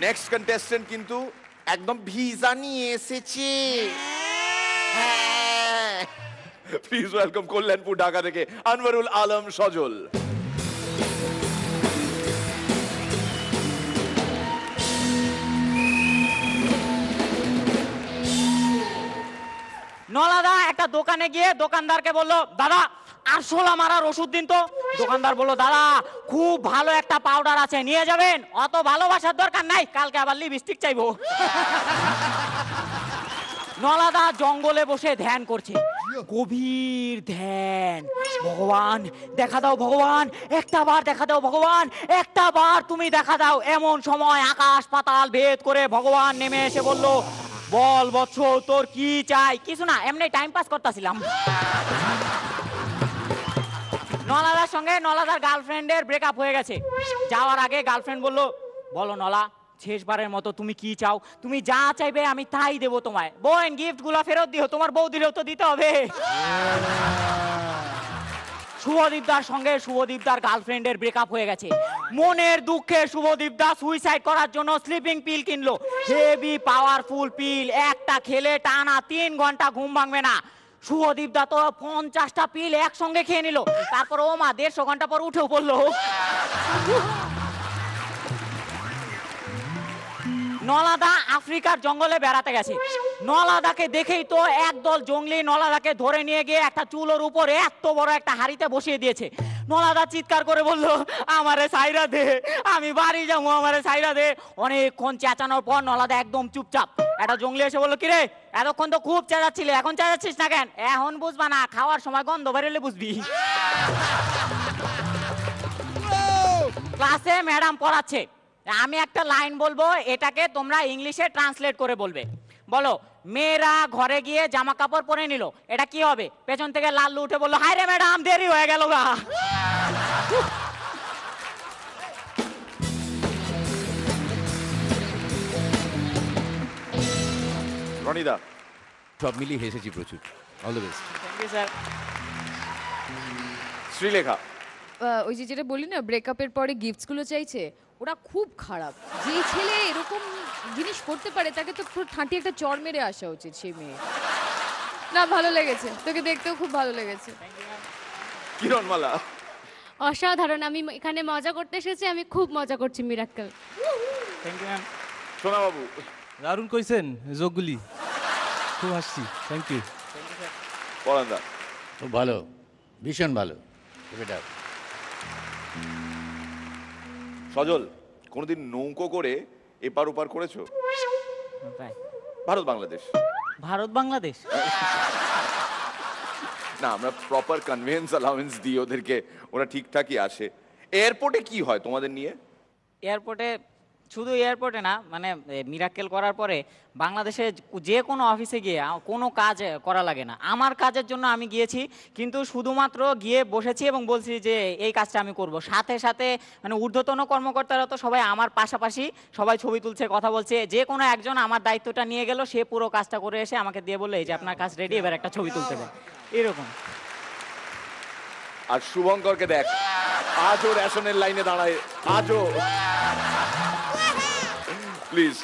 Next contestant কিন্তু একদম visa নিয়ে এসেছে। প্লিজ ওয়েলকাম কল্যাণপুর ঢাকা থেকে আনওয়ারুল আলম সজল। নলাদা একটা দোকানে গিয়ে দোকানদারকে বললো, দাদা আরশোলা মারার ওষুধ দিন তো। দোকানদার বললো, দাদা খুব ভালো একটা পাউডার আছে, নিয়ে যাবেন? অত ভালোবাসার দরকার নাই, কালকে আবার লিপস্টিক চাইবো। নলাদা জঙ্গলে বসে ধ্যান করছে, গভীর ধ্যান। ভগবান দেখা দাও, ভগবান একটা বার দেখা দাও, ভগবান একটা বার তুমি দেখা দাও। এমন সময় আকাশ পাতাল ভেদ করে ভগবান নেমে এসে বলল, বল বৎস তোর কি চাই? কিছু না, এমনি টাইম পাস করতেছিলাম। নলাদার সঙ্গে নলাদার গার্লফ্রেন্ডের ব্রেকআপ হয়ে গেছে। যাওয়ার আগে গার্লফ্রেন্ড বলল, বলো নলা শেষবারের মতো তুমি কি চাও? তুমি যা চাইবে আমি তাই দেবো তোমায়। বোন গিফট গুলা ফেরত দিও, তোমার বৌদিরেও তো দিতে হবে। শুভদীপদার সঙ্গে শুভদীপদার গার্লফ্রেন্ডের ব্রেকআপ হয়ে গেছে। মনের দুঃখে শুভদীপদা সুইসাইড করার জন্য স্লিপিং পিল কিনলো। হেভি পাওয়ারফুল পিল, একটা খেলে টানা 3 ঘন্টা ঘুম ভাঙবে না। শুভদীপদা তো 50টা পিল একসঙ্গে খেয়ে নিল। তারপর ও মা 150 ঘন্টা পর উঠেও পড়লো। নলাদা আফ্রিকার জঙ্গলে বেড়াতে গেছে। নলাদাকে দেখেই তো একদল জঙ্গলি নলাদাকে ধরে নিয়ে গিয়ে একটা চুলোর উপরে এত বড় একটা হাড়িতে বসিয়ে দিয়েছে। নলাদা চিৎকার করে বলল, আমারে সাইরা দে, আমি বাড়ি যাবো, আমারে সাইরা দে। অনেকক্ষণ চেঁচানোর পর নলাদা একদম চুপচাপ। একটা জঙ্গলি এসে বললো, কিরে এতক্ষণ তো খুব চেঁচাচ্ছিলে, এখন চেঁচাচ্ছিস না কেন? এখন বুঝবা না, খাওয়ার সময় গন্ধ বেরোলে বুঝবি। ক্লাসে ম্যাডাম পড়াচ্ছে, আমি একটা লাইন বলবো, এটাকে তোমরা ইংলিশে ট্রান্সলেট করে বলবে। বলো, মেয়েরা ঘরে গিয়ে জামা কাপড় পরে নিল, এটা কি হবে? পেছন থেকে লাল্লু উঠে বললো, হায় রে ম্যাডাম দেরি হয়ে গেল গা। রনিদা সব মিলিয়ে হেসেছি প্রচুর। All the best. Thank you sir. Srilekha ওই যে যেটা বলি না, ব্রেকআপের পরে গিফটসগুলো চাইছে, ওরা খুব খারাপ। যেই ছেলে এরকম জিনিস করতে পারে তাকে তো পুরো ঠাঁটি একটা চড় মেরে আসা উচিত সেই মেয়ে। না ভালো লেগেছে, তোকে দেখতেও খুব ভালো লেগেছে। কিরণমালা অসাধারণ, আমি এখানে মজা করতে এসেছি, আমি খুব মজা করছি। মিরাক্কেল। Thank you ma'am. সোনা বাবু দারুণ কইছেন যোগগুলি, খুব হাসছি। Thank you. পরান্দা খুব ভালো, ভীষণ ভালো। এটা সজল কোনোদিন নৌকো করে এপার ওপার করেছো? ভারত বাংলাদেশ। ভারত বাংলাদেশ না, আমরা প্রপার কনভেন্স অ্যালাউন্স দিই ওদেরকে, ওরা ঠিকঠাকই আসে। এয়ারপোর্টে কি হয় তোমাদের নিয়ে? এয়ারপোর্টে, শুধু এয়ারপোর্টে না, মানে মিরাক্কেল করার পরে বাংলাদেশে যে কোনো অফিসে গিয়ে কোনো কাজ করা লাগে না। আমার কাজের জন্য আমি গিয়েছি, কিন্তু শুধুমাত্র গিয়ে বসেছি এবং বলছি যে এই কাজটা আমি করব। সাথে সাথে মানে ঊর্ধ্বতন কর্মকর্তারা তো সবাই আমার পাশাপাশি, সবাই ছবি তুলছে, কথা বলছে। যে কোনো একজন আমার দায়িত্বটা নিয়ে গেল, সে পুরো কাজটা করে এসে আমাকে দিয়ে বললো, এই যে আপনার কাজ রেডি, এবার একটা ছবি তুলতে হবে, এরকম। আর শুভঙ্করকে দেখ, আজও রেশনের লাইনে দাঁড়ায়, আজও। প্লিজ